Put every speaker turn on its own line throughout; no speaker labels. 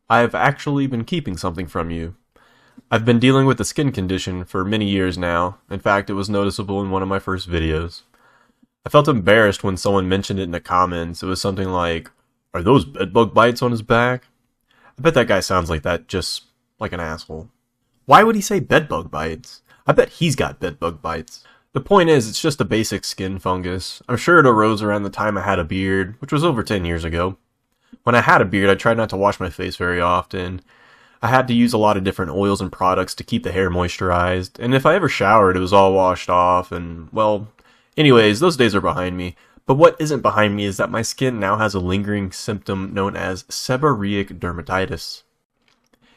I've actually been keeping something from you. I've been dealing with a skin condition for many years now. In fact, it was noticeable in one of my first videos. I felt embarrassed when someone mentioned it in the comments. It was something like, "Are those bedbug bites on his back?" I bet that guy sounds like that, just like an asshole. Why would he say bedbug bites? I bet he's got bedbug bites. The point is, it's just a basic skin fungus. I'm sure it arose around the time I had a beard, which was over 10 years ago. When I had a beard, I tried not to wash my face very often. I had to use a lot of different oils and products to keep the hair moisturized, and if I ever showered, it was all washed off, and, well, anyways, those days are behind me. But what isn't behind me is that my skin now has a lingering symptom known as seborrhoeic dermatitis.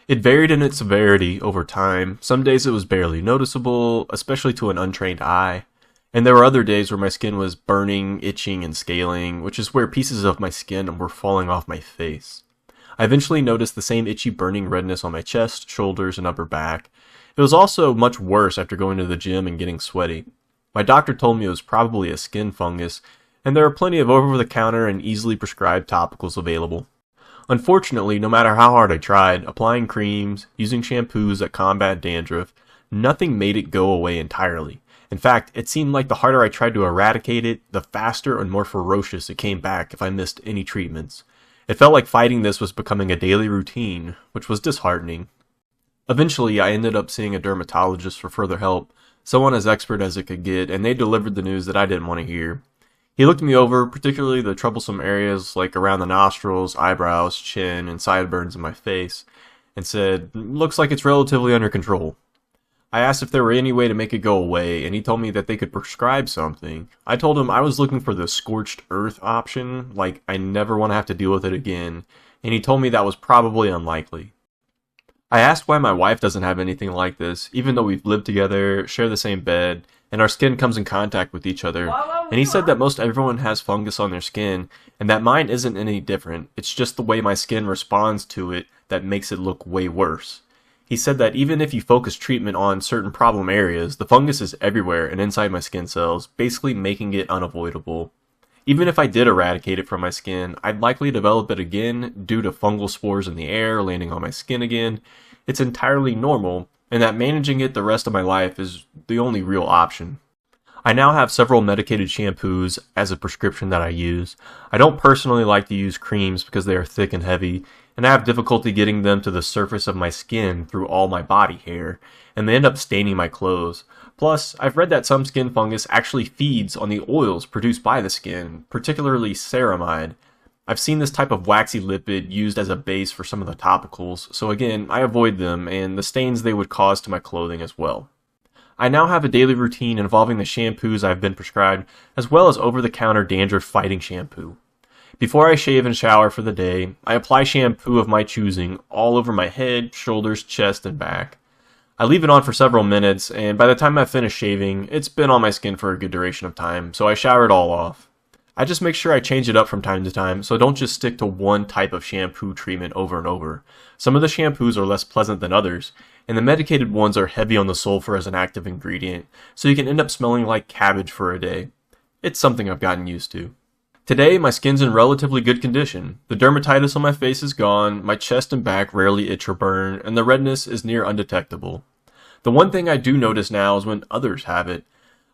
It varied in its severity over time. Some days it was barely noticeable, especially to an untrained eye. And there were other days where my skin was burning, itching, and scaling, which is where pieces of my skin were falling off my face. I eventually noticed the same itchy burning redness on my chest, shoulders, and upper back. It was also much worse after going to the gym and getting sweaty. My doctor told me it was probably a skin fungus, and there are plenty of over-the-counter and easily prescribed topicals available. Unfortunately, no matter how hard I tried, applying creams, using shampoos that combat dandruff, nothing made it go away entirely. In fact, it seemed like the harder I tried to eradicate it, the faster and more ferocious it came back if I missed any treatments. It felt like fighting this was becoming a daily routine, which was disheartening. Eventually, I ended up seeing a dermatologist for further help, someone as expert as it could get, and they delivered the news that I didn't want to hear. He looked me over, particularly the troublesome areas like around the nostrils, eyebrows, chin, and sideburns in my face, and said, "Looks like it's relatively under control." I asked if there were any way to make it go away, and he told me that they could prescribe something. I told him I was looking for the scorched earth option, like I never want to have to deal with it again, and he told me that was probably unlikely. I asked why my wife doesn't have anything like this, even though we've lived together, share the same bed, and our skin comes in contact with each other, and he said that most everyone has fungus on their skin, and that mine isn't any different. It's just the way my skin responds to it that makes it look way worse. He said that even if you focus treatment on certain problem areas, the fungus is everywhere and inside my skin cells, basically making it unavoidable. Even if I did eradicate it from my skin, I'd likely develop it again due to fungal spores in the air landing on my skin again. It's entirely normal, and that managing it the rest of my life is the only real option. I now have several medicated shampoos as a prescription that I use. I don't personally like to use creams because they are thick and heavy, and I have difficulty getting them to the surface of my skin through all my body hair, and they end up staining my clothes. Plus, I've read that some skin fungus actually feeds on the oils produced by the skin, particularly ceramide. I've seen this type of waxy lipid used as a base for some of the topicals, so again, I avoid them and the stains they would cause to my clothing as well. I now have a daily routine involving the shampoos I've been prescribed, as well as over-the-counter dandruff fighting shampoo. Before I shave and shower for the day, I apply shampoo of my choosing all over my head, shoulders, chest, and back. I leave it on for several minutes, and by the time I finish shaving, it's been on my skin for a good duration of time, so I shower it all off. I just make sure I change it up from time to time, so don't just stick to one type of shampoo treatment over and over. Some of the shampoos are less pleasant than others, and the medicated ones are heavy on the sulfur as an active ingredient, so you can end up smelling like cabbage for a day. It's something I've gotten used to. Today, my skin's in relatively good condition. The dermatitis on my face is gone, my chest and back rarely itch or burn, and the redness is near undetectable. The one thing I do notice now is when others have it.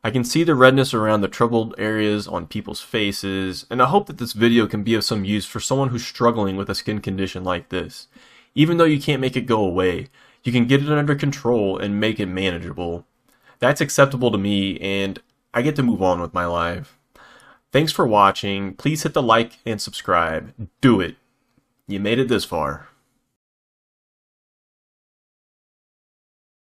I can see the redness around the troubled areas on people's faces, and I hope that this video can be of some use for someone who's struggling with a skin condition like this. Even though you can't make it go away, you can get it under control and make it manageable. That's acceptable to me, and I get to move on with my life. Thanks for watching. Please hit the like and subscribe. Do it. You made it this far.